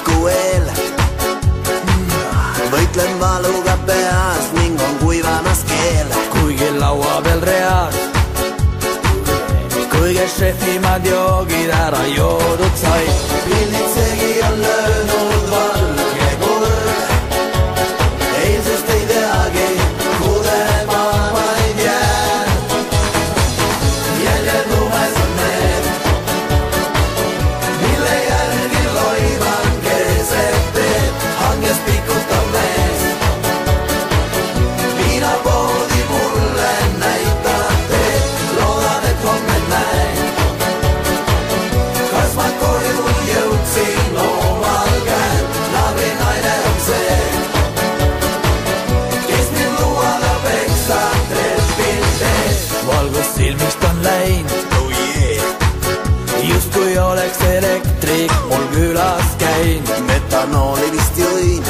hommikul eel. Võitlen valuga peas ning on kuivamas keel. Kuigi laua peal reas kõige šefimad joogid ära joodud said. Pillitsegi on löönud valge kurg. Eilsest ei teagi, kudema vaid jään. Jäljed lumes on need, mille järgi loivan keset teed. Hanges pikutav mees, viinapoodi mulle näitab teed. Loodan, et homme näen, kas ma koju jõudsin loomal käel. Naabinaine on see, kes mind luuaga peksab trepil tees. Valgus silmist on läinud, Oh yeah. justkui oleks elektrik mul külas käinud. Metanooli vist jõin,